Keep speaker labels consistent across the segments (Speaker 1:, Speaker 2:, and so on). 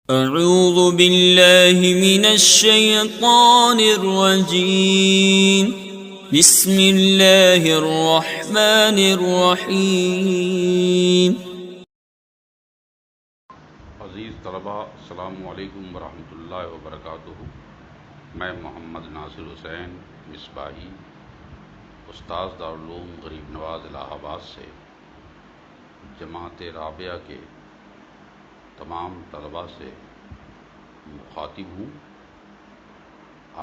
Speaker 1: اعوذ باللہ من الشیطان الرجیم بسم اللہ الرحمن الرحیم۔
Speaker 2: عزیز طلباء، السلام علیکم ورحمۃ اللہ وبرکاتہ۔ میں محمد ناصر حسین مصباحی، استاذ دارالعلوم غریب نواز الہ آباد سے جماعت رابعہ کے تمام طلباء سے مخاطب ہوں۔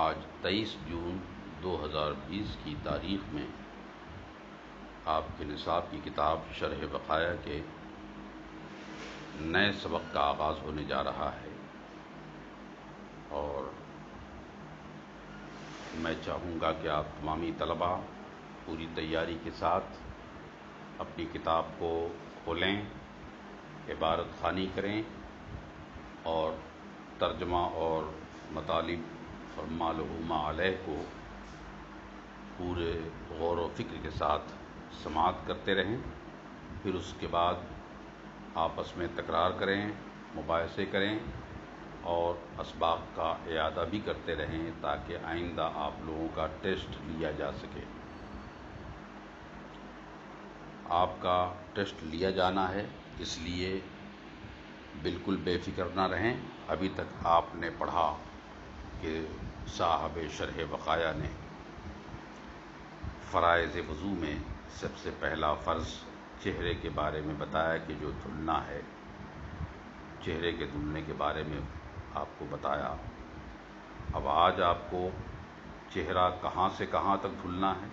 Speaker 2: آج 23 جون 2020 کی تاریخ میں آپ کے نصاب کی کتاب شرح بقایا کے نئے سبق کا آغاز ہونے جا رہا ہے، اور میں چاہوں گا کہ آپ تمامی طلباء پوری تیاری کے ساتھ اپنی کتاب کو کھولیں، عبارت خوانی کریں اور ترجمہ اور مطالب اور ما لہ ما علیہ کو پورے غور و فکر کے ساتھ سماعت کرتے رہیں۔ پھر اس کے بعد آپس میں تکرار کریں، مباحثے کریں اور اسباق کا اعادہ بھی کرتے رہیں تاکہ آئندہ آپ لوگوں کا ٹیسٹ لیا جا سکے۔ آپ کا ٹیسٹ لیا جانا ہے، اس لیے بالکل بے فکر نہ رہیں۔ ابھی تک آپ نے پڑھا کہ صاحب شرح بقایا نے فرائض وضو میں سب سے پہلا فرض چہرے کے بارے میں بتایا کہ جو دھلنا ہے، چہرے کے دھلنے کے بارے میں آپ کو بتایا۔ اب آج آپ کو چہرہ کہاں سے کہاں تک دھلنا ہے،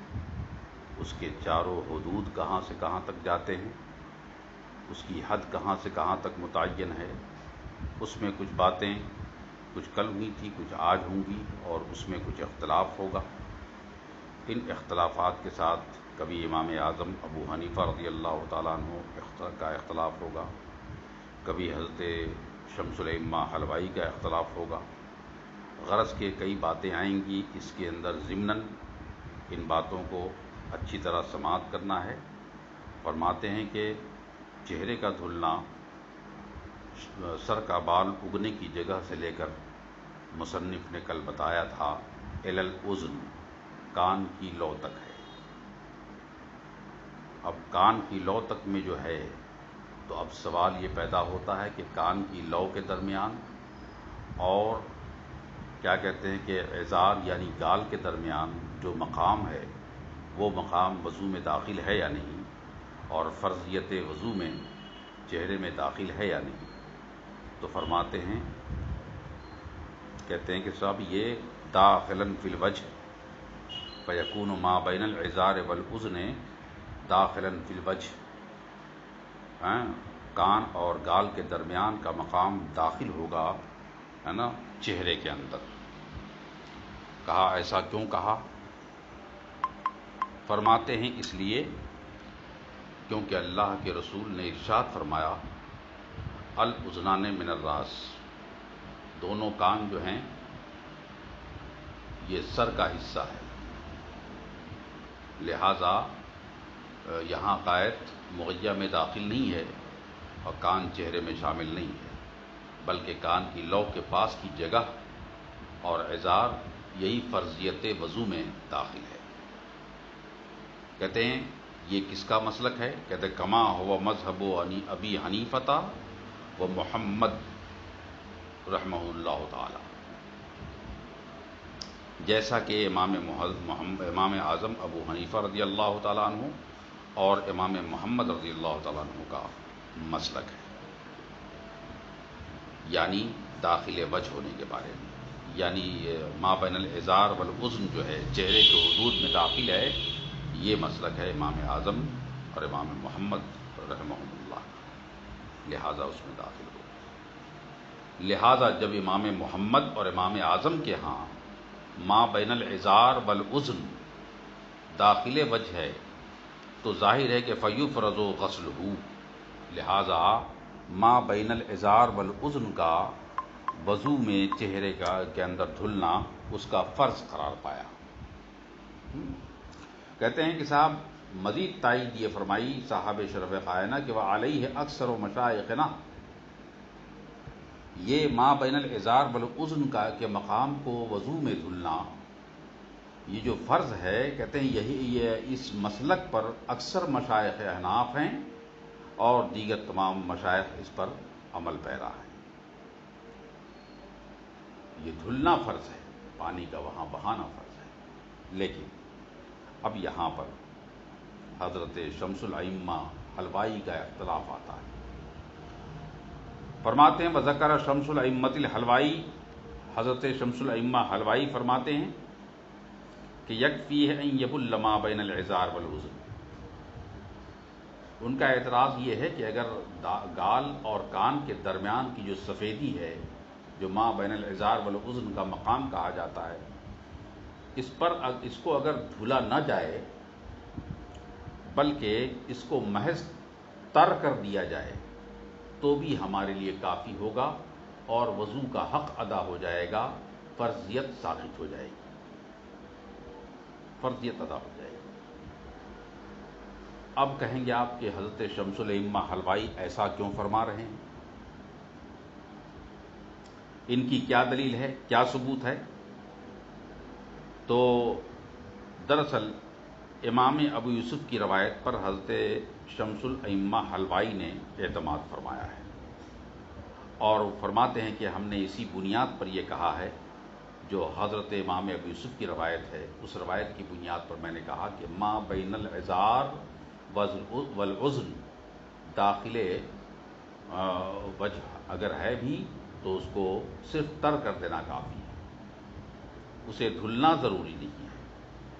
Speaker 2: اس کے چاروں حدود کہاں سے کہاں تک جاتے ہیں، اس کی حد کہاں سے کہاں تک متعین ہے، اس میں کچھ باتیں کچھ کل ہوئی تھی، کچھ آج ہوں گی، اور اس میں کچھ اختلاف ہوگا۔ ان اختلافات کے ساتھ کبھی امام اعظم ابو حنیفہ رضی اللہ تعالیٰ عنہ کا اختلاف ہوگا، کبھی حضرت شمس الائمہ حلوائی کا اختلاف ہوگا۔ غرض کے کئی باتیں آئیں گی، اس کے اندر ضمناً ان باتوں کو اچھی طرح سماعت کرنا ہے۔ فرماتے ہیں کہ چہرے کا دھلنا سر کا بال اگنے کی جگہ سے لے کر مصنف نے کل بتایا تھا الی الاذن، کان کی لو تک ہے۔ اب کان کی لو تک میں جو ہے تو اب سوال یہ پیدا ہوتا ہے کہ کان کی لو کے درمیان اور کیا کہتے ہیں کہ عذار یعنی گال کے درمیان جو مقام ہے، وہ مقام وضو میں داخل ہے یا نہیں، اور فرضیت وضو میں چہرے میں داخل ہے یا نہیں۔ تو فرماتے ہیں، کہتے ہیں کہ صاحب یہ داخلاً فی الوجہ فیکون ما بین العذار والاذن داخلاً فی الوجہ، کان اور گال کے درمیان کا مقام داخل ہوگا، ہے نا، چہرے کے اندر۔ کہا ایسا کیوں کہا؟ فرماتے ہیں اس لیے کیونکہ اللہ کے رسول نے ارشاد فرمایا الاذنان من الراس، دونوں کان جو ہیں یہ سر کا حصہ ہے، لہذا یہاں غائط مغیہ میں داخل نہیں ہے اور کان چہرے میں شامل نہیں ہے، بلکہ کان کی لو کے پاس کی جگہ اور عذار یہی فرضیت وضو میں داخل ہے۔ کہتے ہیں یہ کس کا مسلک ہے؟ کہتے ہیں کما ہوا مذہب ابی حنیفہ و محمد رحمہ اللہ تعالی، جیسا کہ امام اعظم ابو حنیفہ رضی اللہ تعالیٰ عنہ اور امام محمد رضی اللہ تعالیٰ عنہ کا مسلک ہے، یعنی داخل وجہ ہونے کے بارے میں، یعنی ما بین العذار والاذن جو ہے چہرے کے حدود میں داخل ہے، یہ مسلک ہے امام اعظم اور امام محمد رحمہ اللہ، لہذا اس میں داخل ہو۔ لہذا جب امام محمد اور امام اعظم کے ہاں ما بین العذار والاذن داخل وجہ ہے تو ظاہر ہے کہ فیفرض غسلہ، لہذا ما بین العذار والاذن کا وضو میں چہرے کے اندر دھلنا اس کا فرض قرار پایا۔ کہتے ہیں کہ صاحب مزید تائید یہ فرمائی صاحب شرف قائنہ کہ وعلیہ اکثر مشائخنا، یہ ما بین الازار والاذن کا کے مقام کو وضو میں دھلنا، یہ جو فرض ہے، کہتے ہیں یہ اس مسلک پر اکثر مشائخ احناف ہیں اور دیگر تمام مشائخ اس پر عمل پیرا ہیں۔ یہ دھلنا فرض ہے، پانی کا وہاں بہانا فرض ہے۔ لیکن اب یہاں پر حضرت شمس الائمہ حلوائی کا اختلاف آتا ہے۔ فرماتے ہیں وذکر شمس الائمۃ الحلوائی، حضرت شمس الائمہ حلوائی فرماتے ہیں کہ یکفی ہے ان یبل ما بین العذار والاذن۔ ان کا اعتراض یہ ہے کہ اگر گال اور کان کے درمیان کی جو سفیدی ہے، جو ما بین العذار والاذن کا مقام کہا جاتا ہے، اس کو اگر دھلا نہ جائے بلکہ اس کو محض تر کر دیا جائے تو بھی ہمارے لیے کافی ہوگا اور وضو کا حق ادا ہو جائے گا، فرضیت ثابت ہو جائے گی، فرضیت ادا ہو جائے گی۔ اب کہیں گے آپ کہ حضرت شمس الائمہ حلوائی ایسا کیوں فرما رہے ہیں؟ ان کی کیا دلیل ہے، کیا ثبوت ہے؟ تو دراصل امام ابو یوسف کی روایت پر حضرت شمس الائمہ حلوائی نے اعتماد فرمایا ہے، اور فرماتے ہیں کہ ہم نے اسی بنیاد پر یہ کہا ہے جو حضرت امام ابو یوسف کی روایت ہے، اس روایت کی بنیاد پر میں نے کہا کہ ما بین العذار والاذن داخل وجہ اگر ہے بھی تو اس کو صرف تر کر دینا کافی ہے، اسے دھلنا ضروری نہیں ہے،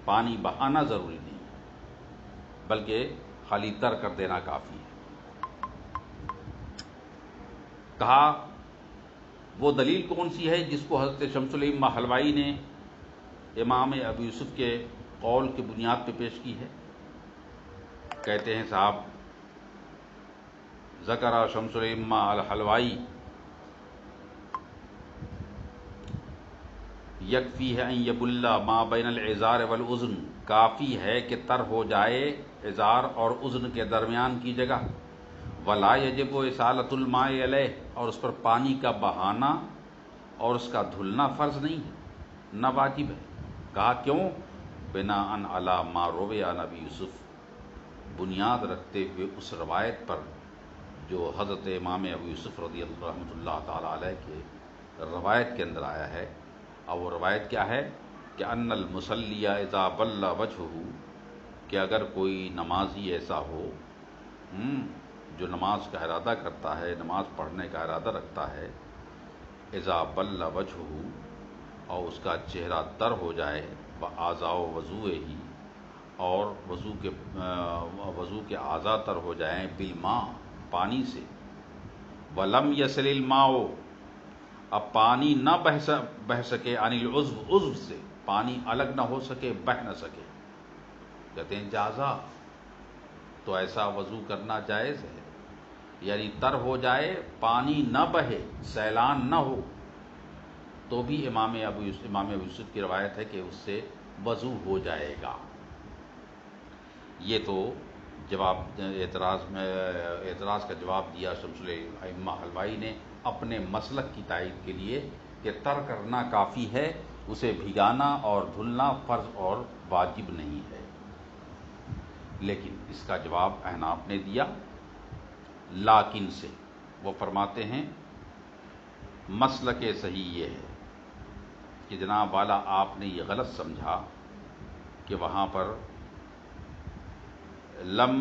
Speaker 2: پانی بہانا ضروری نہیں ہے، بلکہ خالی تر کر دینا کافی ہے۔ کہا وہ دلیل کون سی ہے جس کو حضرت شمس الائمہ حلوائی نے امام ابو یوسف کے قول کی بنیاد پہ پیش کی ہے؟ کہتے ہیں صاحب ذکر شمس الائمہ الحلوائی یکفی ہے ان یبل ما بین العذار والاذن، کافی ہے کہ تر ہو جائے عذار اور اذن کے درمیان کی جگہ، ولا یجب اصالۃ الماء علیہ، اور اس پر پانی کا بہانا اور اس کا دھلنا فرض نہیں ہے، نہ واجب ہے۔ کہا کیوں؟ بناء علی ما روی عن ابی یوسف، بنیاد رکھتے ہوئے اس روایت پر جو حضرت امام ابو یوسف رضی اللہ رحمۃ اللہ تعالی علیہ کے روایت کے اندر آیا ہے۔ اور وہ روایت کیا ہے کہ ان المصلی اذا بل وجہہ، کہ اگر کوئی نمازی ایسا ہو جو نماز کا ارادہ کرتا ہے، نماز پڑھنے کا ارادہ رکھتا ہے، اذا بل وجہہ، اور اس کا چہرہ تر ہو جائے، واعضاء وضوءہ، اور وضو کے اعضاء تر ہو جائیں، بالماء، پانی سے، ولم یصل الماء، اب پانی نہ بہہ سکے، عن العضو، عضو سے پانی الگ نہ ہو سکے، بہہ نہ سکے، کہتے ہیں جازا، تو ایسا وضو کرنا جائز ہے، یعنی تر ہو جائے، پانی نہ بہے، سیلان نہ ہو، تو بھی امام ابو یوسف کی روایت ہے کہ اس سے وضو ہو جائے گا۔ یہ تو اعتراض کا جواب دیا شمس الائمہ حلوائی نے اپنے مسلک کی تائید کے لیے کہ تر کرنا کافی ہے، اسے بھگانا اور دھلنا فرض اور واجب نہیں ہے۔ لیکن اس کا جواب احناف نے دیا لاکن سے، وہ فرماتے ہیں مسلک صحیح یہ ہے کہ جناب والا آپ نے یہ غلط سمجھا کہ وہاں پر لم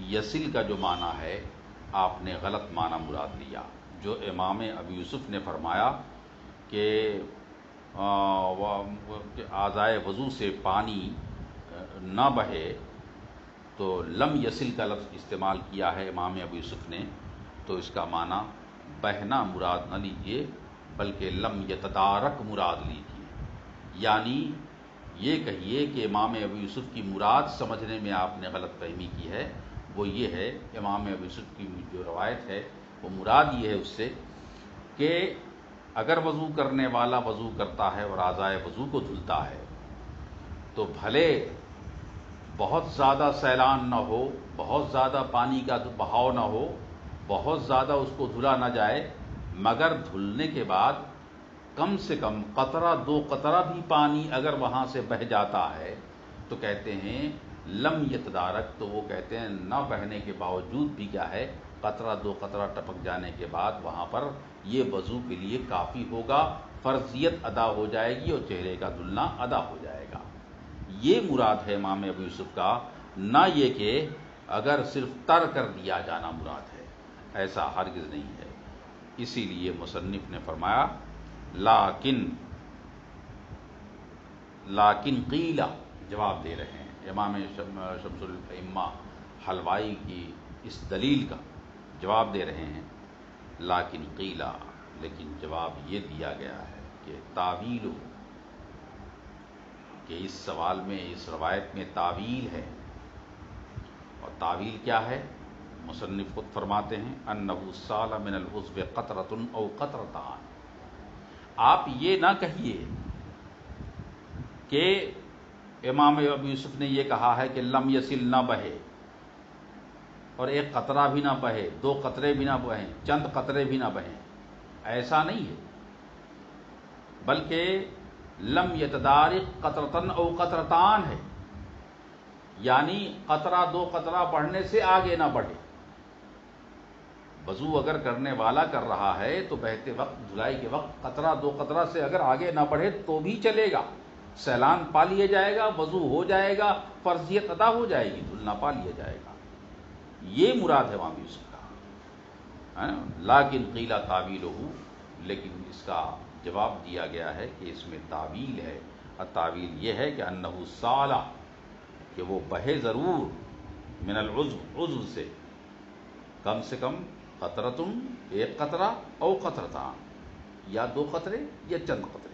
Speaker 2: یصل کا جو معنی ہے آپ نے غلط معنی مراد لیا۔ جو امام ابو یوسف نے فرمایا کہ اعضائے وضو سے پانی نہ بہے، تو لم یصل کا لفظ استعمال کیا ہے امام ابو یوسف نے، تو اس کا معنی بہنا مراد نہ لیجیے بلکہ لم یتدارک مراد لیجیے، یعنی یہ کہیے کہ امام ابو یوسف کی مراد سمجھنے میں آپ نے غلط فہمی کی ہے۔ وہ یہ ہے، امام ابو یوسف کی جو روایت ہے وہ مراد یہ ہے اس سے کہ اگر وضو کرنے والا وضو کرتا ہے اور اعضائے وضو کو دھلتا ہے تو بھلے بہت زیادہ سیلان نہ ہو، بہت زیادہ پانی کا بہاؤ نہ ہو، بہت زیادہ اس کو دھلا نہ جائے، مگر دھلنے کے بعد کم سے کم قطرہ دو قطرہ بھی پانی اگر وہاں سے بہہ جاتا ہے تو کہتے ہیں لم یتدارک، تو وہ کہتے ہیں نہ بہنے کے باوجود بھی کیا ہے، قطرہ دو قطرہ ٹپک جانے کے بعد وہاں پر یہ وضو کے لیے کافی ہوگا، فرضیت ادا ہو جائے گی اور چہرے کا دھلنا ادا ہو جائے گا۔ یہ مراد ہے امام ابو یوسف کا، نہ یہ کہ اگر صرف تر کر دیا جانا مراد ہے، ایسا ہرگز نہیں ہے۔ اسی لیے مصنف نے فرمایا لیکن قیل، جواب دے رہے ہیں امام شمس الائمہ حلوائی کی اس دلیل کا جواب دے رہے ہیں۔ لیکن قیل، لیکن جواب یہ دیا گیا ہے کہ تعویل، کہ اس سوال میں، اس روایت میں تعویل ہے، اور تعویل کیا ہے؟ مصنف خود فرماتے ہیں انہ سال من العضو قطرۃ او قطرتان۔ آپ یہ نہ کہیے کہ امام ابو یوسف نے یہ کہا ہے کہ لم یسل نہ بہے، اور ایک قطرہ بھی نہ بہے، دو قطرے بھی نہ بہیں، چند قطرے بھی نہ بہیں، ایسا نہیں ہے، بلکہ لم یتدارک قطرتن او قطرتان ہے، یعنی قطرہ دو قطرہ بڑھنے سے آگے نہ بڑھے۔ وضو اگر کرنے والا کر رہا ہے تو بہتے وقت، دھلائی کے وقت قطرہ دو قطرہ سے اگر آگے نہ بڑھے تو بھی چلے گا، سیلان پا لیا جائے گا، وضو ہو جائے گا، فرضیت ادا ہو جائے گی، دھلنا پا لیا جائے گا۔ یہ مراد ہے امام یوسف کا۔ لیکن قیل تعویلہ، لیکن اس کا جواب دیا گیا ہے کہ اس میں تعویل ہے، اور تعویل یہ ہے کہ انہ سالہ، کہ وہ بہے ضرور، من العضو، عضو سے، کم سے کم قطرتن، ایک قطرہ، او قطرتان، یا دو قطرے یا چند قطرے،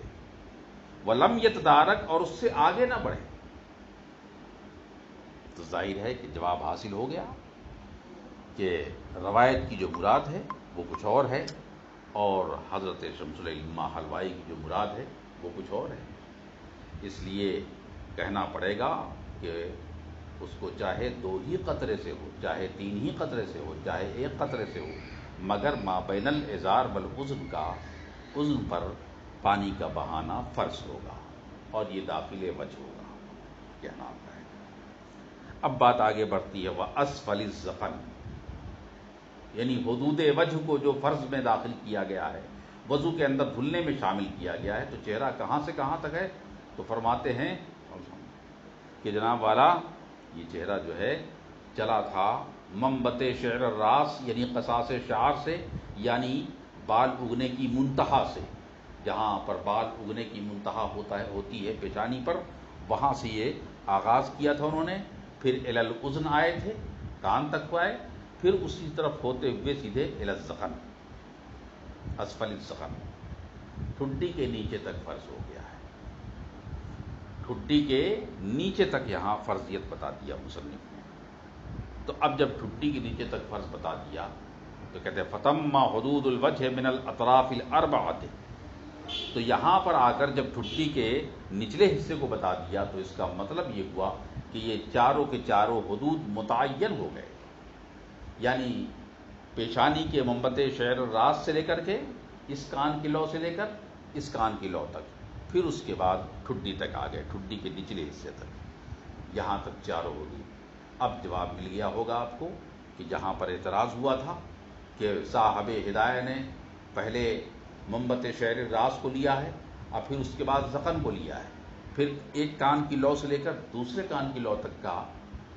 Speaker 2: ولم یتدارک، اور اس سے آگے نہ بڑھے۔ تو ظاہر ہے کہ جواب حاصل ہو گیا کہ روایت کی جو مراد ہے وہ کچھ اور ہے، اور حضرت شمس الائمہ حلوائی کی جو مراد ہے وہ کچھ اور ہے۔ اس لیے کہنا پڑے گا کہ اس کو چاہے دو ہی قطرے سے ہو، چاہے تین ہی قطرے سے ہو، چاہے ایک قطرے سے ہو، مگر ما بین الازار والاذن کا، اذن پر پانی کا بہانا فرض ہوگا، اور یہ داخل وجہ ہوگا، کہنا آتا ہے۔ اب بات آگے بڑھتی ہے، واسفل الذقن، یعنی حدود وجہ کو جو فرض میں داخل کیا گیا ہے، وضو کے اندر دھلنے میں شامل کیا گیا ہے، تو چہرہ کہاں سے کہاں تک ہے؟ تو فرماتے ہیں کہ جناب والا، یہ چہرہ جو ہے چلا تھا منبت شعر الراس، یعنی قصاص شعر سے، یعنی بال اگنے کی منتہا سے، جہاں پر بال اگنے کی منتہا ہوتی ہے پیشانی پر، وہاں سے یہ آغاز کیا تھا انہوں نے، پھر الی الاذن آئے تھے، کان تک آئے، پھر اسی طرف ہوتے ہوئے سیدھے الی الذقن، اسفل الذقن، ٹھڈی کے نیچے تک فرض ہو گیا ہے۔ ٹھڈی کے نیچے تک یہاں فرضیت بتا دیا مصنف نے۔ تو اب جب ٹھڈی کے نیچے تک فرض بتا دیا تو کہتے ہیں فتم حدود الوجہ من الاطراف الاربعۃ، تو یہاں پر آ کر جب ٹھڈی کے نچلے حصے کو بتا دیا تو اس کا مطلب یہ ہوا کہ یہ چاروں کے چاروں حدود متعین ہو گئے، یعنی پیشانی کے منبت شعر الراس سے لے کر کے اس کان کی لو سے لے کر اس کان کی لو تک، پھر اس کے بعد ٹھڈی تک آ گئے، ٹھڈی کے نچلے حصے تک، یہاں تک چاروں حدود۔ اب جواب مل گیا ہوگا آپ کو کہ جہاں پر اعتراض ہوا تھا کہ صاحب ہدایہ نے پہلے منبت شعر الراس کو لیا ہے اور پھر اس کے بعد ذقن کو لیا ہے، پھر ایک کان کی لو سے لے کر دوسرے کان کی لو تک کا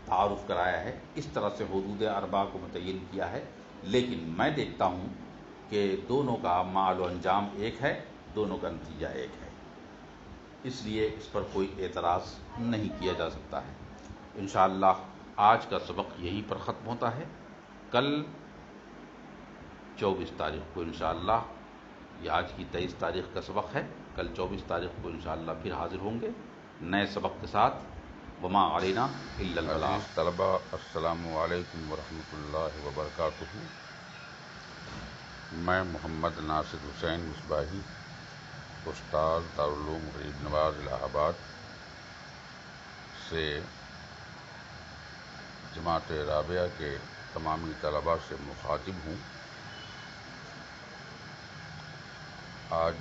Speaker 2: تعارف کرایا ہے، اس طرح سے حدود اربع کو متعین کیا ہے، لیکن میں دیکھتا ہوں کہ دونوں کا مال و انجام ایک ہے، دونوں کا نتیجہ ایک ہے، اس لیے اس پر کوئی اعتراض نہیں کیا جا سکتا ہے۔ انشاءاللہ آج کا سبق یہیں پر ختم ہوتا ہے۔ کل 24 تاریخ کو انشاءاللہ، یہ آج کی 23 تاریخ کا سبق ہے، کل 24 تاریخ کو انشاءاللہ پھر حاضر ہوں گے نئے سبق کے ساتھ۔ وما علینا الا البلاغ۔ طلبہ السلام علیکم ورحمۃ اللہ وبرکاتہ۔ میں محمد ناصر حسین مصباحی، استاد دارالعلوم غریب نواز الہ آباد سے جماعت رابعہ کے تمامی طلباء سے مخاطب ہوں آج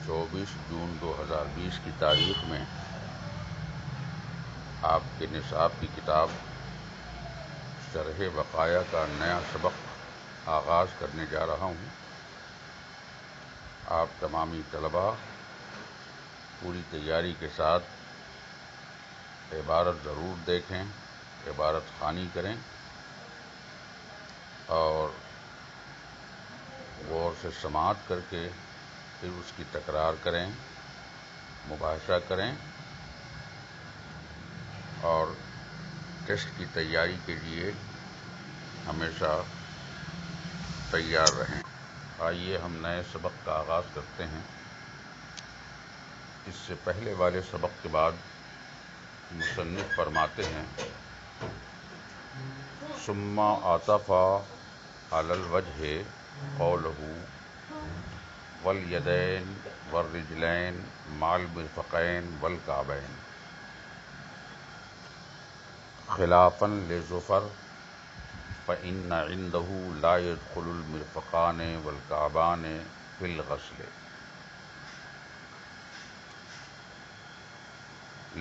Speaker 2: 24 جون 2020 کی تاریخ میں آپ کے نصاب کی کتاب شرح بقایا کا نیا سبق آغاز کرنے جا رہا ہوں۔ آپ تمامی طلباء پوری تیاری کے ساتھ عبارت ضرور دیکھیں، عبارت خوانی کریں اور غور سے سماعت کر کے پھر اس کی تکرار کریں، مباحثہ کریں اور ٹیسٹ کی تیاری کے لیے ہمیشہ تیار رہیں۔ آئیے ہم نئے سبق کا آغاز کرتے ہیں۔ اس سے پہلے والے سبق کے بعد مصنف فرماتے ہیں ثم عطف علی الوجہ قولہ والیدین والرجلین مع المرفقین والکعبین خلافا لزفر فإن عنده لا يدخل المرفقان والكعبان في الغسل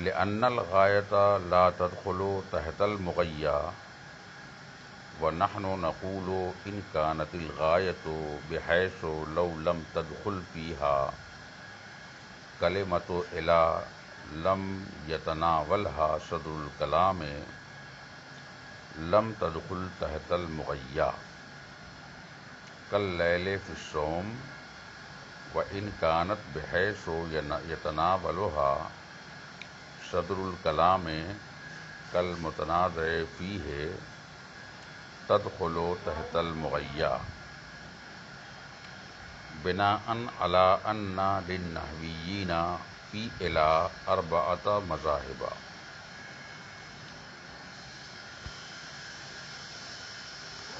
Speaker 2: لأن الغاية لا تدخل تحت المغيّة ونحن نقول إن كانت الغاية بحيث لو لم تدخل فيها كلمة إلى لم يتناولها صدر الكلام لم تدخل تحت المغيّة كالليل في الصوم وإن كانت بحيث يتناولها صدر الكلام كالمتنازع فيه تدخل تحت المغيّة بناء على أن للنحويين في إلى 4 مذاهب۔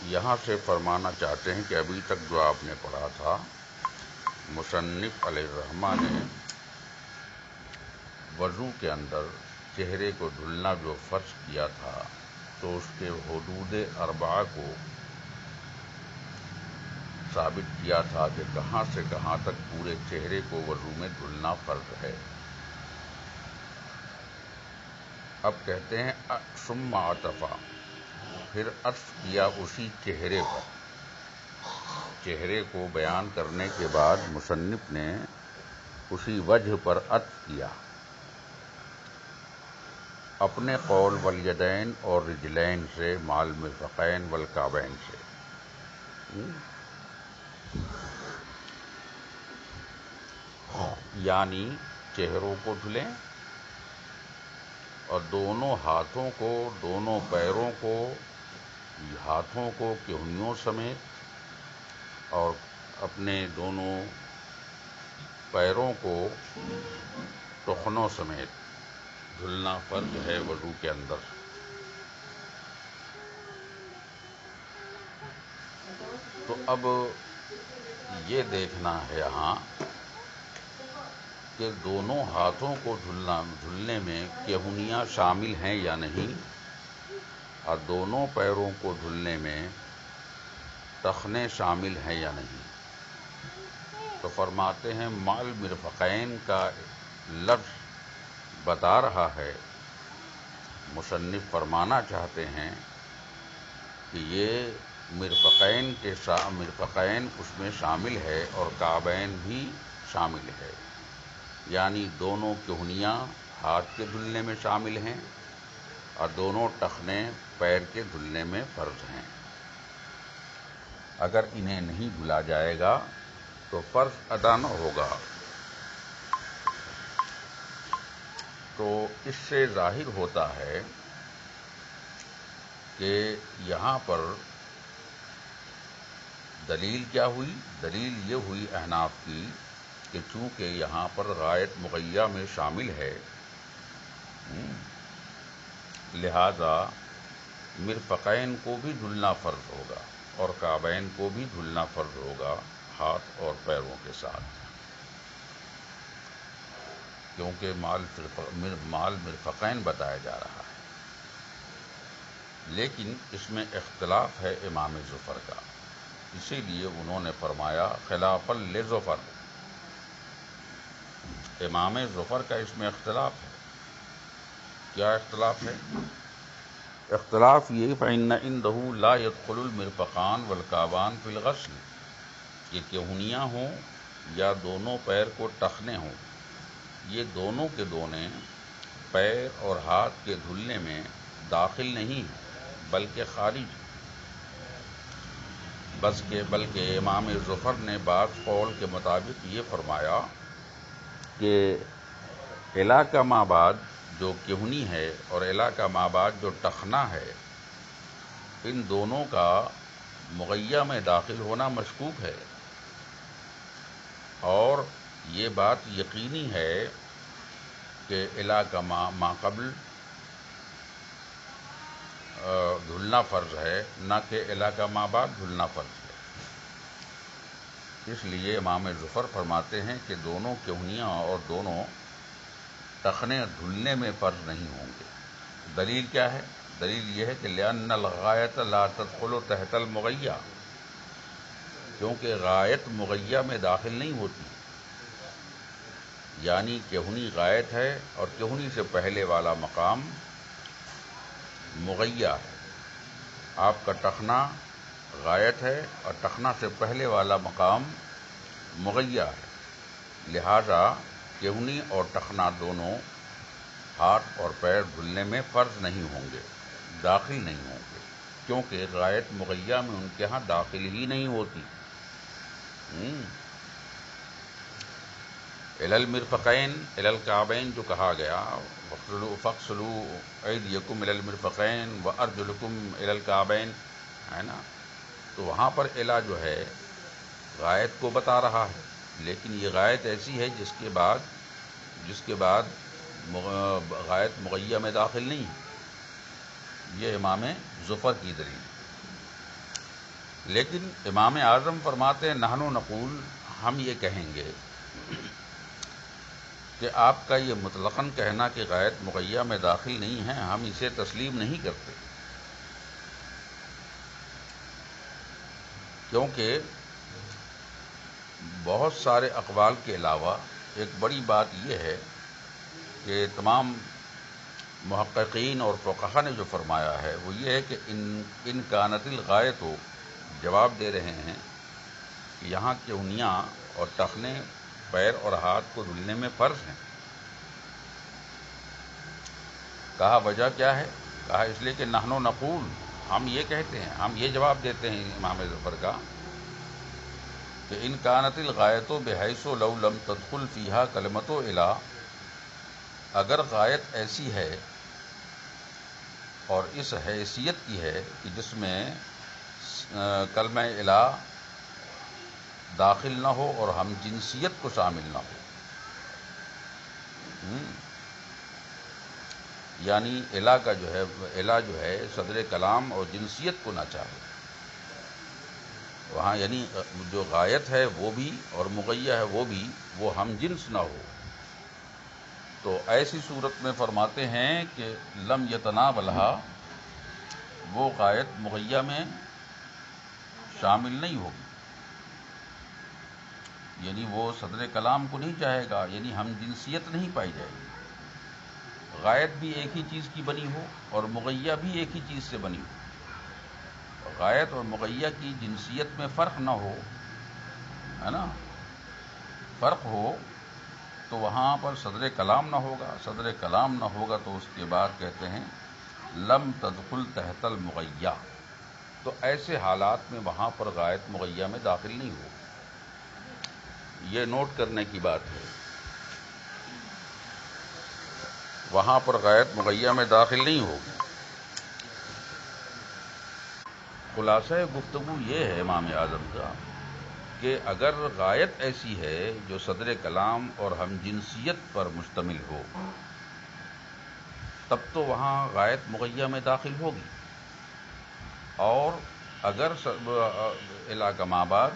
Speaker 2: یہاں سے فرمانا چاہتے ہیں کہ ابھی تک جو آپ نے پڑھا تھا، مصنف علیہ الرحمہ نے وضو کے اندر چہرے کو دھلنا جو فرض کیا تھا تو اس کے حدود 4 کو ثابت کیا تھا کہ کہاں سے کہاں تک پورے چہرے کو وضو میں دھلنا فرض ہے۔ اب کہتے ہیں ثم عطف، پھر عطف کیا اسی چہرے پر۔ چہرے کو بیان کرنے کے بعد مصنف نے اسی وجہ پر عطف کیا، اپنے قول والیدین اور رجلین سے مع المرفقین والکعبین سے۔ یعنی چہروں کو دھلیں اور دونوں ہاتھوں کو، دونوں پیروں کو، ہاتھوں کو کہنیوں سمیت اور اپنے دونوں پیروں کو ٹخنوں سمیت دھلنا فرض ہے وضو کے اندر۔ تو اب یہ دیکھنا ہے یہاں کہ دونوں ہاتھوں کو دھلنے میں کہنیاں شامل ہیں یا نہیں، اور دونوں پیروں کو دھلنے میں ٹخنے شامل ہیں یا نہیں۔ تو فرماتے ہیں مع المرفقین کا لفظ بتا رہا ہے، مصنف فرمانا چاہتے ہیں کہ یہ مرفقین اس میں شامل ہے اور کعبین بھی شامل ہے، یعنی دونوں کہنیاں ہاتھ کے دھلنے میں شامل ہیں اور دونوں ٹخنے پیر کے دھلنے میں فرض ہیں۔ اگر انہیں نہیں دھلا جائے گا تو فرض ادا نہ ہوگا۔ تو اس سے ظاہر ہوتا ہے کہ یہاں پر دلیل کیا ہوئی؟ دلیل یہ ہوئی احناف کی کہ چونکہ یہاں پر غایت مغیّہ میں شامل ہے، لہذا مرفقین کو بھی دھلنا فرض ہوگا اور کعبین کو بھی دھلنا فرض ہوگا ہاتھ اور پیروں کے ساتھ، کیونکہ مال مرفقین بتایا جا رہا ہے۔ لیکن اس میں اختلاف ہے امام ظفر کا، اسی لیے انہوں نے فرمایا خلافا لظفر، امام ظفر کا اس میں اختلاف ہے۔ کیا اختلاف ہے؟ اختلاف یہ فإن عنده لا يدخل المرفقان والکعبان فی الغسل، کہ کہنیاں ہوں یا دونوں پیر کو ٹخنے ہوں، یہ دونوں کے دونے پیر اور ہاتھ کے دھلنے میں داخل نہیں ہیں بلکہ خارج ہیں۔ بلکہ امام ظفر نے بعض قول کے مطابق یہ فرمایا کہ علاقہ ما بعد جو کہنی ہے اور علاقہ ما بعد جو ٹخنا ہے، ان دونوں کا مغیّہ میں داخل ہونا مشکوک ہے، اور یہ بات یقینی ہے کہ علاقہ ما قبل دھلنا فرض ہے، نہ کہ علاقہ ما بعد دھلنا فرض ہے۔ اس لیے امام ظفر فرماتے ہیں کہ دونوں کہنیاں اور دونوں ٹخنے دھلنے میں فرض نہیں ہوں گے۔ دلیل کیا ہے؟ دلیل یہ ہے کہ لأن الغایۃ لا تدخل تحت المغیّہ، کیونکہ غایت مغیّہ میں داخل نہیں ہوتی، یعنی کہنی غایت ہے اور کہنی سے پہلے والا مقام مغیّہ ہے۔ آپ کا ٹخنا غایت ہے اور ٹخنا سے پہلے والا مقام مغیّہ ہے، لہذا کہنی اور ٹخنا دونوں ہاتھ اور پیر دھلنے میں فرض نہیں ہوں گے، داخل نہیں ہوں گے، کیونکہ غایت مغیّہ میں ان کے ہاں داخل ہی نہیں ہوتی۔ الی المرفقین الی الکعبین جو کہا گیا، فاغسلوا ایدیکم الی المرفقین وارجلکم الی الکعبین، ہے نا، تو وہاں پر الی جو ہے غایت کو بتا رہا ہے، لیکن یہ غایت ایسی ہے جس کے بعد غایت مغیّہ میں داخل نہیں ہے۔ یہ امام ظفر کی دلیل۔ لیکن امام اعظم فرماتے ہیں نحن نقول، ہم یہ کہیں گے کہ آپ کا یہ مطلقاً کہنا کہ غایت مغیّہ میں داخل نہیں ہے، ہم اسے تسلیم نہیں کرتے، کیونکہ بہت سارے اقوال کے علاوہ ایک بڑی بات یہ ہے کہ تمام محققین اور فقہا نے جو فرمایا ہے وہ یہ ہے کہ ان کانت الغایت، جواب دے رہے ہیں کہ یہاں کہنیاں اور ٹخنے پیر اور ہاتھ کو دھلنے میں فرض ہیں۔ کہا وجہ کیا ہے؟ کہا اس لیے کہ نحن نقول، ہم یہ کہتے ہیں، ہم یہ جواب دیتے ہیں امام ظفر کا کہ ان کانت الغایت بحیث لو لم تدخل فیہا کلمۃ الی، اگر غایت ایسی ہے اور اس حیثیت کی ہے کہ جس میں کلمہ الی داخل نہ ہو اور ہم جنسیت کو شامل نہ ہو، یعنی الی کا جو ہے صدر کلام اور جنسیت کو نہ چاہے وہاں، یعنی جو غایت ہے وہ بھی اور مغیّہ ہے وہ بھی، وہ ہم جنس نہ ہو، تو ایسی صورت میں فرماتے ہیں کہ لم یتناولھا، وہ غایت مغیّہ میں شامل نہیں ہوگی، یعنی وہ صدر کلام کو نہیں چاہے گا، یعنی ہم جنسیت نہیں پائی جائے گی۔ غایت بھی ایک ہی چیز کی بنی ہو اور مغیّہ بھی ایک ہی چیز سے بنی ہو، غایت اور مغیّہ کی جنسیت میں فرق نہ ہو، ہے نا، فرق ہو تو وہاں پر صدر کلام نہ ہوگا، صدر کلام نہ ہوگا تو اس کے بعد کہتے ہیں لم تدخل تحت المغیّہ، تو ایسے حالات میں وہاں پر غایت مغیّہ میں داخل نہیں ہوگی۔ یہ نوٹ کرنے کی بات ہے، وہاں پر غایت مغیّہ میں داخل نہیں ہوگی۔ خلاصہ گفتگو یہ ہے امام اعظم کا کہ اگر غایت ایسی ہے جو صدر کلام اور ہم جنسیت پر مشتمل ہو تب تو وہاں غایت مغیّہ میں داخل ہوگی، اور اگر علاقہ ما بعد،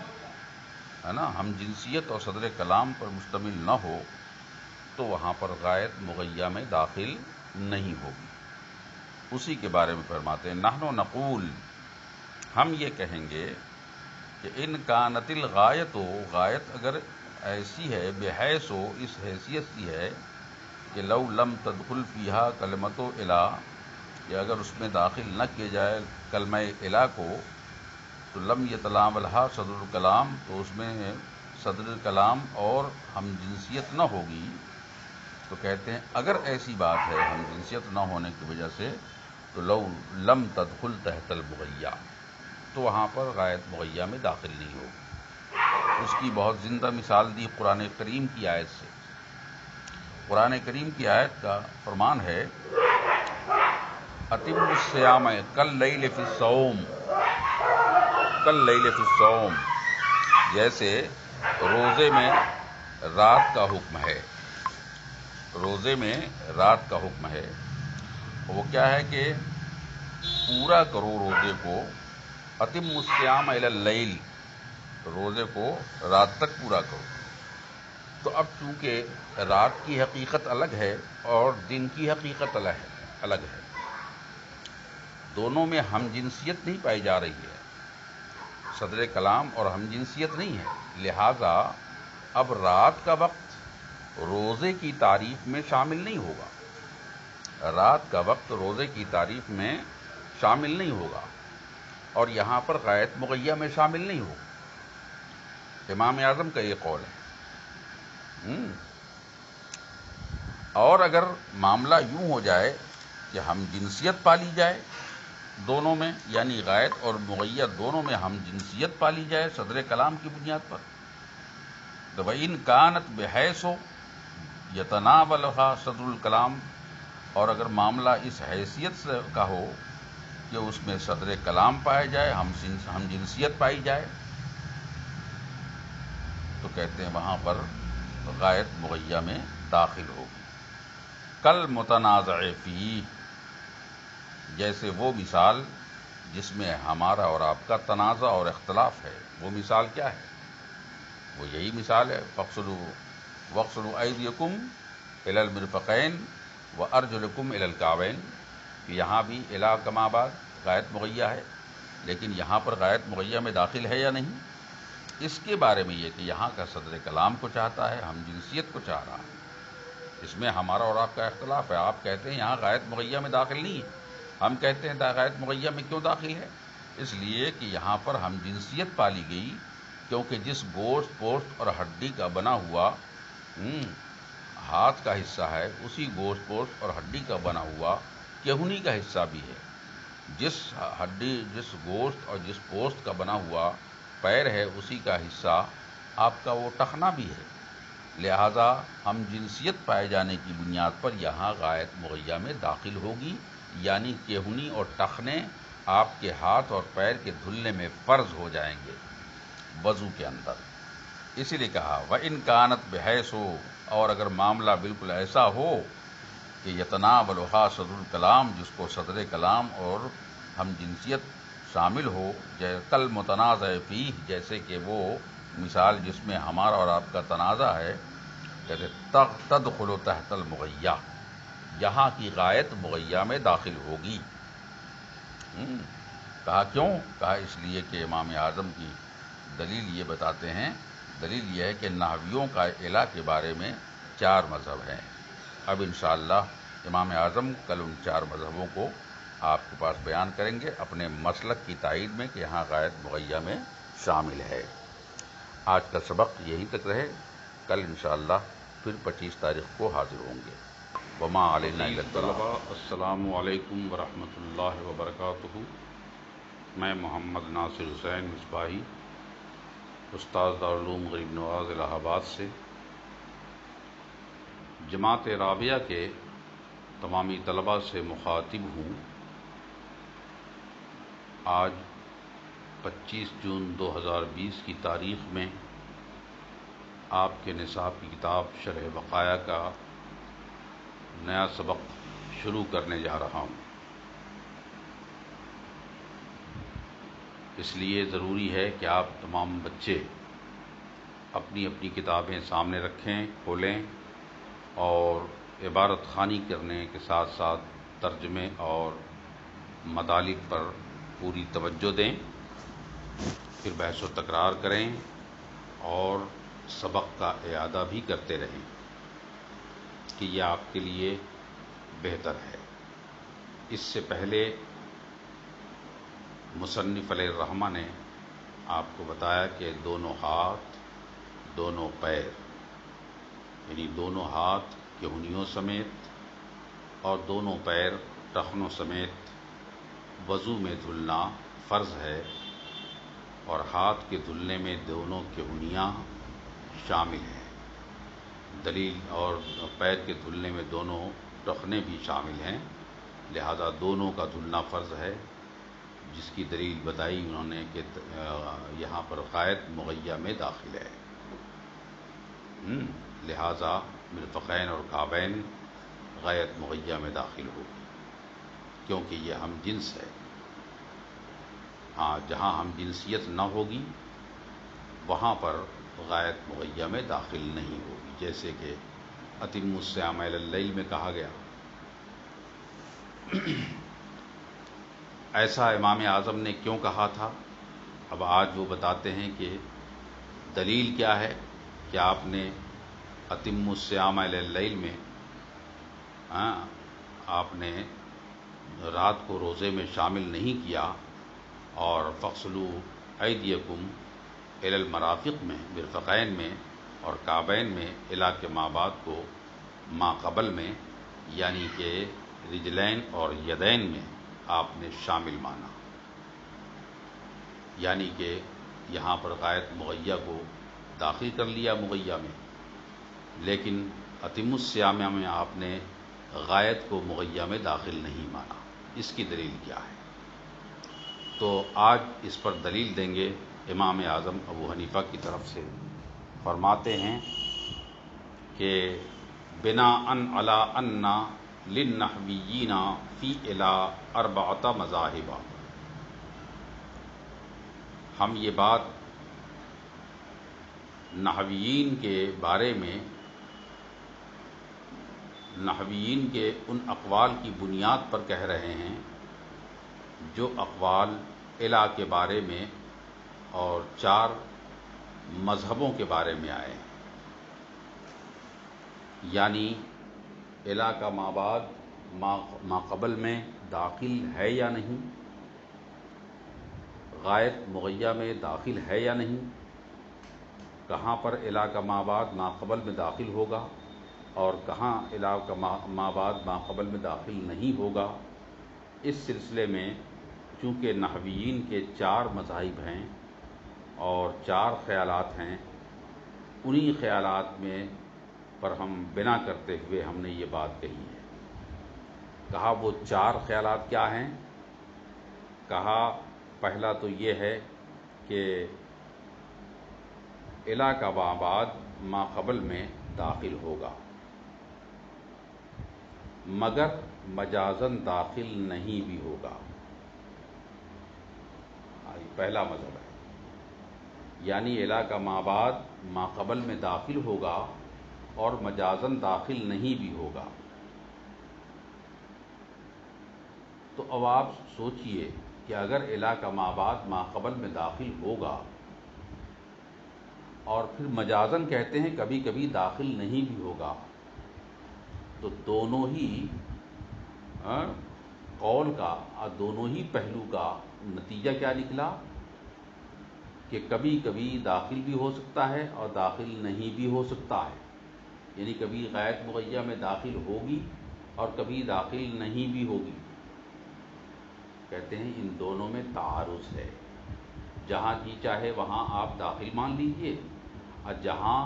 Speaker 2: ہے نا، ہم جنسیت اور صدر کلام پر مشتمل نہ ہو تو وہاں پر غایت مغیّہ میں داخل نہیں ہوگی۔ اسی کے بارے میں فرماتے ہیں نحن نقول، ہم یہ کہیں گے کہ ان کانت الغایت، غایت اگر ایسی ہے بحیث ہو، اس حیثیت کی ہے کہ لو لم تدخل فیہا کلمۃ الہ، کہ اگر اس میں داخل نہ کیے جائے کلمہ الہ کو تو لم یتلاملھا صدر الکلام، تو اس میں صدر الکلام اور ہم جنسیت نہ ہوگی. تو کہتے ہیں اگر ایسی بات ہے ہم جنسیت نہ ہونے کی وجہ سے تو لو لم تدخل تحت المغیہ، تو وہاں پر غایت مغیہ میں داخل نہیں ہوگی. اس کی بہت زندہ مثال دی قرآن کریم کی آیت سے. قرآن کریم کی آیت کا فرمان ہے اتم الصیام کاللیل فی الصوم، کاللیل فی الصوم، جیسے روزے میں رات کا حکم ہے. روزے میں رات کا حکم ہے، وہ کیا ہے کہ پورا کرو روزے کو. اتم الصیام الی اللیل، روزے کو رات تک پورا کرو. تو اب چونکہ رات کی حقیقت الگ ہے اور دن کی حقیقت الگ ہے، دونوں میں ہم جنسیت نہیں پائی جا رہی ہے، صدر کلام اور ہم جنسیت نہیں ہے. لہذا اب رات کا وقت روزے کی تعریف میں شامل نہیں ہوگا، رات کا وقت روزے کی تعریف میں شامل نہیں ہوگا، اور یہاں پر غایت مغیہ میں شامل نہیں ہوگا. امام اعظم کا یہ قول ہے. اور اگر معاملہ یوں ہو جائے کہ ہم جنسیت پالی جائے دونوں میں، یعنی غایت اور مغیہ دونوں میں ہم جنسیت پالی جائے صدر کلام کی بنیاد پر، تو وَإِنْ كَانَتْ بِحَیث یتناولھا صدر الکلام، اور اگر معاملہ اس حیثیت سے کا ہو کہ اس میں صدر کلام پایا جائے، ہم جنسیت پائی جائے، تو کہتے ہیں وہاں پر غایت مغیہ میں داخل ہوگی. کل متنازع فیہ، جیسے وہ مثال جس میں ہمارا اور آپ کا تنازع اور اختلاف ہے. وہ مثال کیا ہے؟ وہ یہی مثال ہے وَاغْسُلُوا أَيْدِيَكُمْ إِلَى الْمِرْفَقَيْنِ وَأَرْجُلَكُمْ إِلَى الْكَعْبَيْنِ، کہ یہاں بھی الہ کما بعد غایت مغیہ ہے، لیکن یہاں پر غایت مغیہ میں داخل ہے یا نہیں، اس کے بارے میں یہ کہ یہاں کا صدر کلام کو چاہتا ہے، ہم جنسیت کو چاہ رہا ہے. اس میں ہمارا اور آپ کا اختلاف ہے. آپ کہتے ہیں یہاں غایت مغیہ میں داخل نہیں ہے، ہم کہتے ہیں غایت مغیہ میں کیوں داخل ہے؟ اس لیے کہ یہاں پر ہم جنسیت پالی گئی، کیونکہ جس گوشت پوشت اور ہڈی کا بنا ہوا ہاتھ کا حصہ ہے، اسی گوشت پوشت اور ہڈی کا بنا ہوا کہونی کا حصہ بھی ہے. جس گوشت اور جس پوشت کا بنا ہوا پیر ہے، اسی کا حصہ آپ کا وہ ٹخنا بھی ہے. لہذا ہم جنسیت پائے جانے کی بنیاد پر یہاں غایت مغیہ میں داخل ہوگی، یعنی کہونی اور ٹخنے آپ کے ہاتھ اور پیر کے دھلنے میں فرض ہو جائیں گے وضو کے اندر. اسی لیے کہا وَإِنْ كَانَتْ بِحَیث، اور اگر معاملہ بالکل ایسا ہو کہ یتناولھا صدر الکلام، جس کو صدر کلام اور ہم جنسیت شامل ہو، کل متنازع فیہ، جیسے کہ وہ مثال جس میں ہمارا اور آپ کا تنازع ہے، کہتے تدخل تحت المغیہ، یہاں کی غایت مغیہ میں داخل ہوگی. کہا کیوں؟ کہا اس لیے کہ امام اعظم کی دلیل یہ بتاتے ہیں، دلیل یہ ہے کہ نحویوں کا الہ کے بارے میں 4 مذہب ہیں. اب انشاءاللہ امام اعظم کل ان 4 مذہبوں کو آپ کے پاس بیان کریں گے اپنے مسلک کی تائید میں کہ یہاں غایت مغیہ میں شامل ہے. آج کا سبق یہیں تک رہے، کل انشاءاللہ پھر 25 تاریخ کو حاضر ہوں گے. وما علینا الا البلاغ. السلام علیکم ورحمۃ اللہ وبرکاتہ. میں محمد ناصر حسین مصباحی، استاد دارالعلوم غریب نواز الہ آباد سے جماعت رابعہ کے تمامی طلباء سے مخاطب ہوں. آج 25 جون 2020 کی تاریخ میں آپ کے نصاب کی کتاب شرح بقایا کا نیا سبق شروع کرنے جا رہا ہوں. اس لیے ضروری ہے کہ آپ تمام بچے اپنی اپنی کتابیں سامنے رکھیں، کھولیں اور عبارت خوانی کرنے کے ساتھ ساتھ ترجمے اور مطالب پر پوری توجہ دیں. پھر بحث و تکرار کریں اور سبق کا اعادہ بھی کرتے رہیں کہ یہ آپ کے لیے بہتر ہے۔ اس سے پہلے مصنف علیہ الرحمہ نے آپ کو بتایا کہ دونوں ہاتھ، دونوں پیر، یعنی دونوں ہاتھ کہنیوں سمیت اور دونوں پیر ٹخنوں سمیت وضو میں دھلنا فرض ہے، اور ہاتھ کے دھلنے میں دونوں کہنیاں شامل ہیں۔ دلیل اور پیر کے دھلنے میں دونوں ٹخنے بھی شامل ہیں، لہذا دونوں کا دھلنا فرض ہے، جس کی دلیل بتائی انہوں نے کہ یہاں پر غائط مغیّہ میں داخل ہے، لہذا مرفقین اور کعبین غائط مغیّہ میں داخل ہوگی، کیونکہ یہ ہم جنس ہے۔ ہاں، جہاں ہم جنسیت نہ ہوگی وہاں پر غائط مغیّہ میں داخل نہیں ہوگی، جیسے کہ اتموا الصیام الی اللیل میں کہا گیا۔ ایسا امام اعظم نے کیوں کہا تھا؟ اب آج وہ بتاتے ہیں کہ دلیل کیا ہے کہ آپ نے اتموا الصیام الی اللیل میں آپ نے رات کو روزے میں شامل نہیں کیا، اور فاغسلوا ایدیکم الی المرافق میں، مرفقین میں اور کعبین میں، الی کے ما بعد کو ما قبل میں یعنی کہ رجلین اور یدین میں آپ نے شامل مانا، یعنی کہ یہاں پر غائط مغیّہ کو داخل کر لیا مغیّہ میں، لیکن اتم الصیام میں آپ نے غائط کو مغیّہ میں داخل نہیں مانا۔ اس کی دلیل کیا ہے؟ تو آج اس پر دلیل دیں گے امام اعظم ابو حنیفہ کی طرف سے۔ فرماتے ہیں کہ بناءً علی ان للنحویین فی الی اربعۃ مذاہب، ہم یہ بات نحویین کے بارے میں، نحویین کے ان اقوال کی بنیاد پر کہہ رہے ہیں جو اقوال الی کے بارے میں اور 4 مذہبوں کے بارے میں آئے ہیں، یعنی الی کا ما بعد ما قبل میں داخل ہے یا نہیں، غائط مغیّہ میں داخل ہے یا نہیں، کہاں پر الی کا ما بعد ما قبل میں داخل ہوگا اور کہاں الی کا ما بعد ما قبل میں داخل نہیں ہوگا۔ اس سلسلے میں چونکہ نحویین کے 4 مذاہب ہیں اور 4 خیالات ہیں، انہی خیالات میں پر ہم بنا کرتے ہوئے ہم نے یہ بات کہی ہے۔ کہا وہ 4 خیالات کیا ہیں؟ کہا پہلا تو یہ ہے کہ الی کا ما بعد ما قبل میں داخل ہوگا مگر مجازاً داخل نہیں بھی ہوگا، پہلا مذہب ہے، یعنی الی کا ما بعد ما قبل میں داخل ہوگا اور مجازاً داخل نہیں بھی ہوگا۔ تو اب آپ سوچئے کہ اگر الی کا ما بعد ما قبل میں داخل ہوگا اور پھر مجازاً کہتے ہیں کبھی کبھی داخل نہیں بھی ہوگا، تو دونوں ہی قول کا، دونوں ہی پہلو کا نتیجہ کیا نکلا کہ کبھی کبھی داخل بھی ہو سکتا ہے اور داخل نہیں بھی ہو سکتا ہے، یعنی کبھی غائط مغیّہ میں داخل ہوگی اور کبھی داخل نہیں بھی ہوگی۔ کہتے ہیں ان دونوں میں تعارض ہے، جہاں جی چاہے وہاں آپ داخل مان لیجئے اور جہاں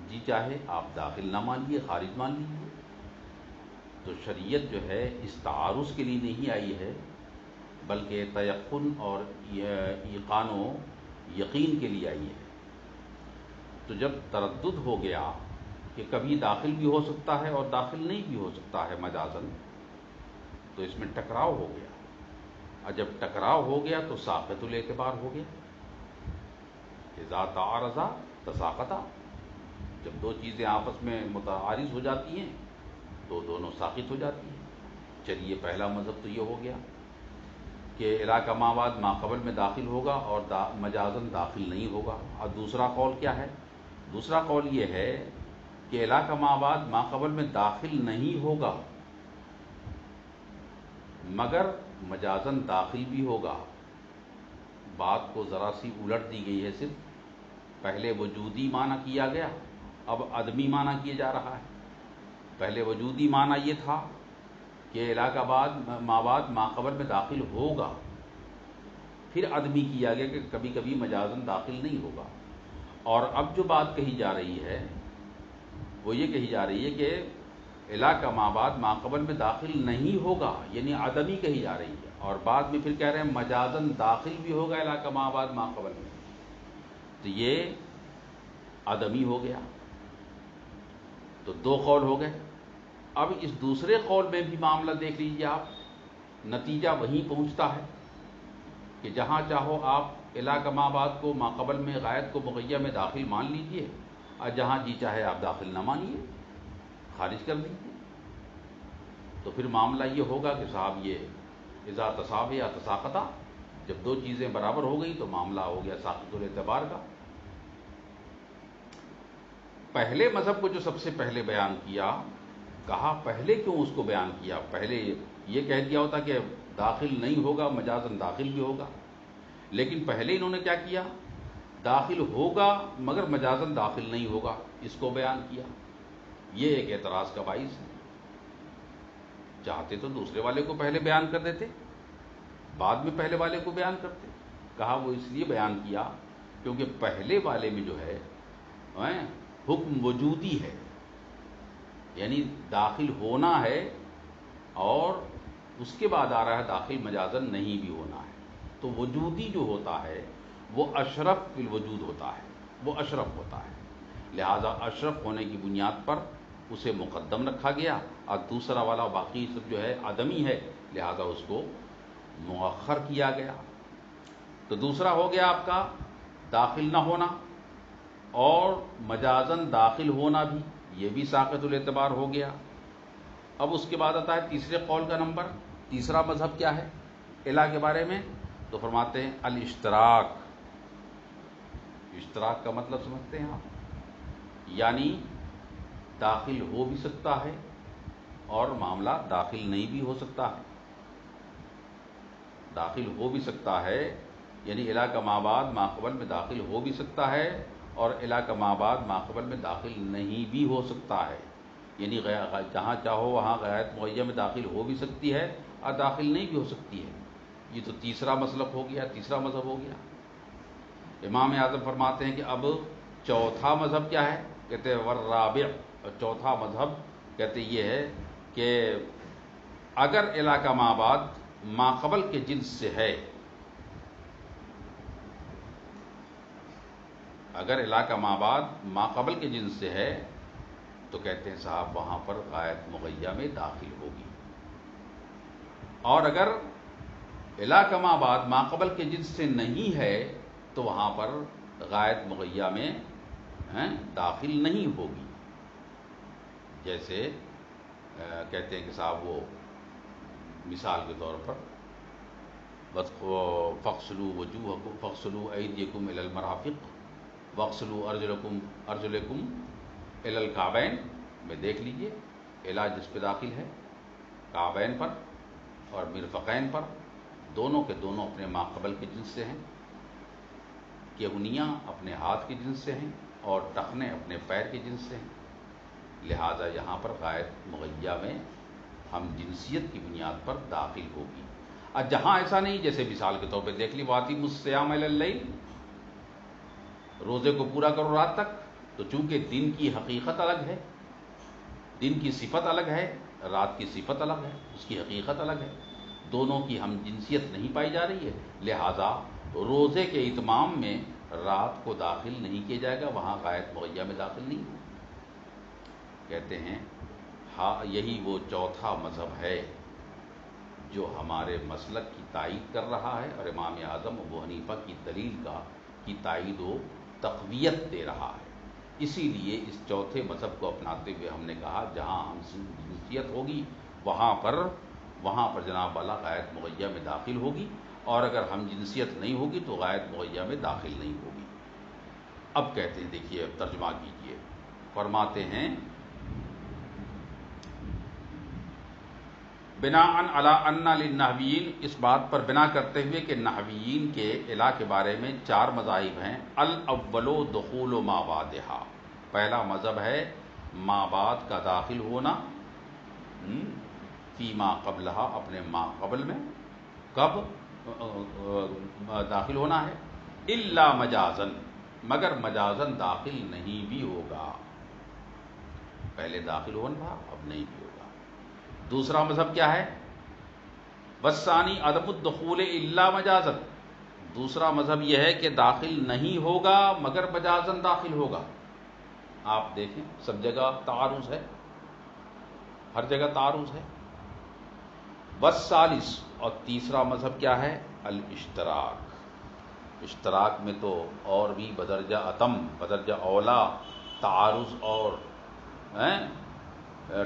Speaker 2: جی چاہے آپ داخل نہ مانیے، خارج مان لیجئے۔ تو شریعت جو ہے اس تعارض کے لیے نہیں آئی ہے، بلکہ تیقن اور ایقان و یقین کے لیے آئی ہے۔ تو جب تردد ہو گیا کہ کبھی داخل بھی ہو سکتا ہے اور داخل نہیں بھی ہو سکتا ہے مجازاً، تو اس میں ٹکراؤ ہو گیا، اور جب ٹکراؤ ہو گیا تو ساقط الاعتبار ہو گیا۔ اذا تعارضا تساقطا، جب 2 چیزیں آپس میں متعارض ہو جاتی ہیں تو دونوں ساقط ہو جاتی ہیں۔ چلیے پہلا مذہب تو یہ ہو گیا کہ الی کا ما بعد ما قبل میں داخل ہوگا اور مجازاً داخل نہیں ہوگا، اور دوسرا قول کیا ہے؟ دوسرا قول یہ ہے کہ الا کا ما بعد ما قبل میں داخل نہیں ہوگا مگر مجازن داخل بھی ہوگا. بات کو ذرا سی الٹ دی گئی ہے، صرف پہلے وجودی معنی کیا گیا، اب عدمی معنی کیا جا رہا ہے. پہلے وجودی معنی یہ تھا کہ الا کا بعد ما قبل میں داخل ہوگا، پھر عدمی کیا گیا کہ کبھی کبھی مجازن داخل نہیں ہوگا. اور اب جو بات کہی جا رہی ہے وہ یہ کہی جا رہی ہے کہ الا کا ما بعد ما قبل میں داخل نہیں ہوگا، یعنی عدمی کہی جا رہی ہے. اور بعد میں پھر کہہ رہے ہیں مجازن داخل بھی ہوگا الا کا ما بعد ما قبل میں، تو یہ عدمی ہو گیا. تو دو قول ہو گئے. اب اس دوسرے قول میں بھی معاملہ دیکھ لیجیے آپ، نتیجہ وہیں پہنچتا ہے کہ جہاں چاہو آپ الا کا ما بعد کو ما قبل میں غائب کو مغیّہ میں داخل مان لیجئے، اور جہاں جی چاہے آپ داخل نہ مانیے، خارج کر دیجیے. تو پھر معاملہ یہ ہوگا کہ صاحب یہ اذا تصاوی یا تساقطا، جب دو چیزیں برابر ہو گئی تو معاملہ ہو گیا ساقط الاعتبار کا. پہلے مذہب کو جو سب سے پہلے بیان کیا، کہا پہلے کیوں اس کو بیان کیا؟ پہلے یہ کہہ دیا ہوتا کہ داخل نہیں ہوگا مجازن داخل بھی ہوگا، لیکن پہلے انہوں نے کیا کیا؟ داخل ہوگا مگر مجازن داخل نہیں ہوگا، اس کو بیان کیا. یہ ایک اعتراض کا باعث ہے. چاہتے تو دوسرے والے کو پہلے بیان کر دیتے، بعد میں پہلے والے کو بیان کرتے. کہا وہ اس لیے بیان کیا کیونکہ پہلے والے میں جو ہے حکم وجودی ہے، یعنی داخل ہونا ہے، اور اس کے بعد آ رہا ہے داخل مجازن نہیں بھی ہونا ہے. تو وجودی جو ہوتا ہے وہ اشرف فی الوجود ہوتا ہے، وہ اشرف ہوتا ہے. لہذا اشرف ہونے کی بنیاد پر اسے مقدم رکھا گیا، اور دوسرا والا باقی سب جو ہے عدمی ہے، لہذا اس کو مؤخر کیا گیا. تو دوسرا ہو گیا آپ کا داخل نہ ہونا، اور مجازن داخل ہونا بھی، یہ بھی ساقط الاعتبار ہو گیا. اب اس کے بعد آتا ہے تیسرے قول کا نمبر. تیسرا مذہب کیا ہے الا کے بارے میں؟ تو فرماتے ہیں الاشتراک. اشتراک کا مطلب سمجھتے ہیں آپ؟ یعنی داخل ہو بھی سکتا ہے اور معاملہ داخل نہیں بھی ہو سکتا ہے. داخل ہو بھی سکتا ہے یعنی الا کا ما بعد ما قبل میں داخل ہو بھی سکتا ہے، اور الا کا ما بعد ما قبل میں داخل نہیں بھی ہو سکتا ہے. یعنی جہاں چاہو وہاں غایت معیّہ میں داخل ہو بھی سکتی ہے اور داخل نہیں بھی ہو سکتی ہے. یہ تو تیسرا مسلک ہو گیا، تیسرا مذہب ہو گیا. امام اعظم فرماتے ہیں کہ اب چوتھا مذہب کیا ہے؟ کہتے ہیں والرابع. اور چوتھا مذہب کہتے یہ ہے کہ اگر الا کا ما بعد ما قبل کے جنس سے ہے، اگر الا کا ما بعد ما قبل کے جنس سے ہے تو کہتے ہیں صاحب وہاں پر غایت مغیّہ میں داخل ہوگی. اور اگر الا کا ما بعد ما قبل کے جنس سے نہیں ہے تو وہاں پر غایت مغیّہ میں داخل نہیں ہوگی. جیسے کہتے ہیں کہ صاحب وہ مثال کے طور پر فَاغْسِلُوا وُجُوهَكُمْ فَاغْسِلُوا أَيْدِيَكُمْ إِلَى الْمَرَافِقِ وَاغْسِلُوا أَرْجُلَكُمْ إِلَى الْكَعْبَيْنِ میں دیکھ لیجئے الا جس پہ داخل ہے کعبین پر اور مرفقین پر، دونوں کے دونوں اپنے ما قبل کے جنس سے ہیں. کہنیاں اپنے ہاتھ کے جنس سے ہیں اور ٹخنے اپنے پیر کے جنس سے ہیں. لہذا یہاں پر غایت مغیّہ میں ہم جنسیت کی بنیاد پر داخل ہوگی. اور جہاں ایسا نہیں، جیسے مثال کے طور پہ دیکھ لی وَأَتِمُّوا الصِّيَامَ إِلَى اللَّيْلِ، روزے کو پورا کرو رات تک. تو چونکہ دن کی حقیقت الگ ہے، دن کی صفت الگ ہے، رات کی صفت الگ ہے، اس کی حقیقت الگ ہے، دونوں کی ہم جنسیت نہیں پائی جا رہی ہے. لہذا روزے کے اتمام میں رات کو داخل نہیں کیا جائے گا، وہاں غایت مغیّہ میں داخل نہیں ہوگا. کہتے ہیں ہاں یہی وہ چوتھا مذہب ہے جو ہمارے مسلک کی تائید کر رہا ہے، اور امام اعظم ابو حنیفہ کی دلیل کی تائید و تقویت دے رہا ہے. اسی لیے اس چوتھے مذہب کو اپناتے ہوئے ہم نے کہا جہاں ہم جنسیت ہوگی وہاں پر جناب والا غایت مغیّہ میں داخل ہوگی، اور اگر ہم جنسیت نہیں ہوگی تو غایت مغیّہ میں داخل نہیں ہوگی. اب کہتے ہیں، دیکھیے اب ترجمہ کیجئے، فرماتے ہیں بناءً علی ان للنحویین، اس بات پر بنا کرتے ہوئے کہ نحویین کے الہ کے بارے میں 4 مذاہب ہیں۔ الاول دخول ما بعدہا، پہلا مذہب ہے ما بعد کا داخل ہونا، فی ما قبلہا، اپنے ما قبل میں کب داخل ہونا ہے، الا مجازن، مگر مجازن داخل نہیں بھی ہوگا، پہلے داخل ہونا تھا اب نہیں بھی ہوگا۔ دوسرا مذہب کیا ہے؟ والثانی عدم الدخول الا مجازن، دوسرا مذہب یہ ہے کہ داخل نہیں ہوگا مگر مجازن داخل ہوگا۔ آپ دیکھیں سب جگہ تعارض ہے، ہر جگہ تعارض ہے۔ والثالث، اور تیسرا مذہب کیا ہے؟ الاشتراک، اشتراک میں تو اور بھی بدرجہ اتم، بدرجہ اولا تعارض اور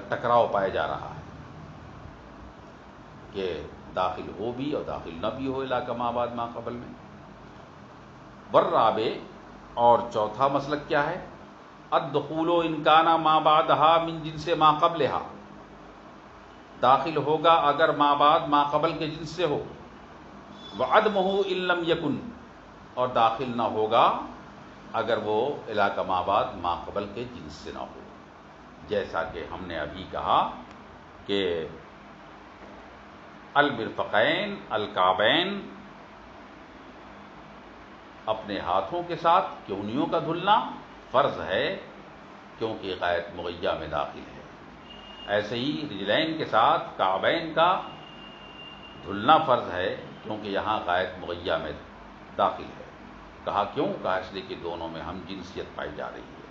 Speaker 2: ٹکراؤ پایا جا رہا ہے کہ داخل ہو بھی اور داخل نہ بھی ہو علاقہ ما بعد ما قبل میں۔ والرابع، اور چوتھا مسلک کیا ہے؟ الدخول ان کان ما بعدہا من جنس ما قبلہا، داخل ہوگا اگر ما بعد ما قبل کے جنس سے ہو، وعدمہ ان لم یکن، اور داخل نہ ہوگا اگر وہ علاقہ ما بعد ما قبل کے جنس سے نہ ہو، جیسا کہ ہم نے ابھی کہا کہ المرفقین الکعبین، اپنے ہاتھوں کے ساتھ کہنیوں کا دھلنا فرض ہے کیونکہ غایت مغیہ میں داخل ہے، ایسے ہی رجلین کے ساتھ کعبین کا دھلنا فرض ہے کیونکہ یہاں غایت مغیہ میں داخل ہے۔ کہا کیوں؟ کہا اس لیے کہ دونوں میں ہم جنسیت پائی جا رہی ہے۔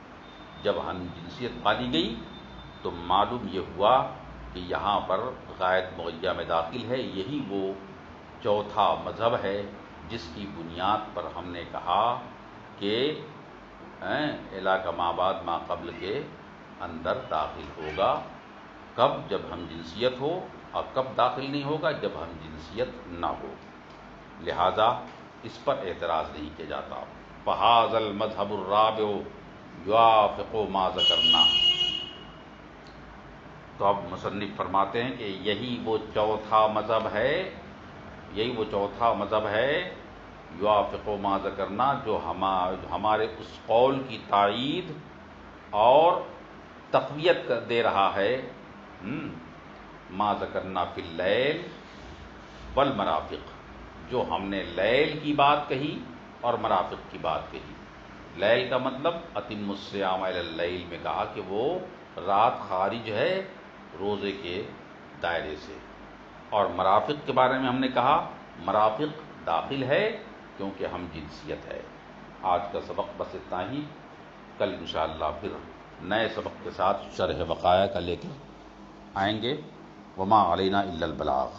Speaker 2: جب ہم جنسیت پالی گئی تو معلوم یہ ہوا کہ یہاں پر غایت مغیہ میں داخل ہے۔ یہی وہ چوتھا مذہب ہے جس کی بنیاد پر ہم نے کہا کہ علاقہ ما بعد ما قبل کے اندر داخل ہوگا، کب؟ جب ہم جنسیت ہو، اور کب داخل نہیں ہوگا؟ جب ہم جنسیت نہ ہو، لہذا اس پر اعتراض نہیں کیا جاتا۔ فہذا المذہب الرابع یوافق ما ذکرنا، تو اب مصنف فرماتے ہیں کہ یہی وہ چوتھا مذہب ہے، یہی وہ چوتھا مذہب ہے یوافق ما ذکرنا، جو ہمارے اس قول کی تائید اور تقویت دے رہا ہے، ما ذکرنا فی اللیل والمرافق، جو ہم نے لیل کی بات کہی اور مرافق کی بات کہی۔ لیل کا مطلب اتم الصیام الی اللیل میں کہا کہ وہ رات خارج ہے روزے کے دائرے سے، اور مرافق کے بارے میں ہم نے کہا مرافق داخل ہے کیونکہ ہم جنسیت ہے۔ آج کا سبق بس اتنا ہی، کل انشاءاللہ پھر نئے سبق کے ساتھ شرح وقایع کا لے کے آئیں گے۔ وما علینا الا البلاغ۔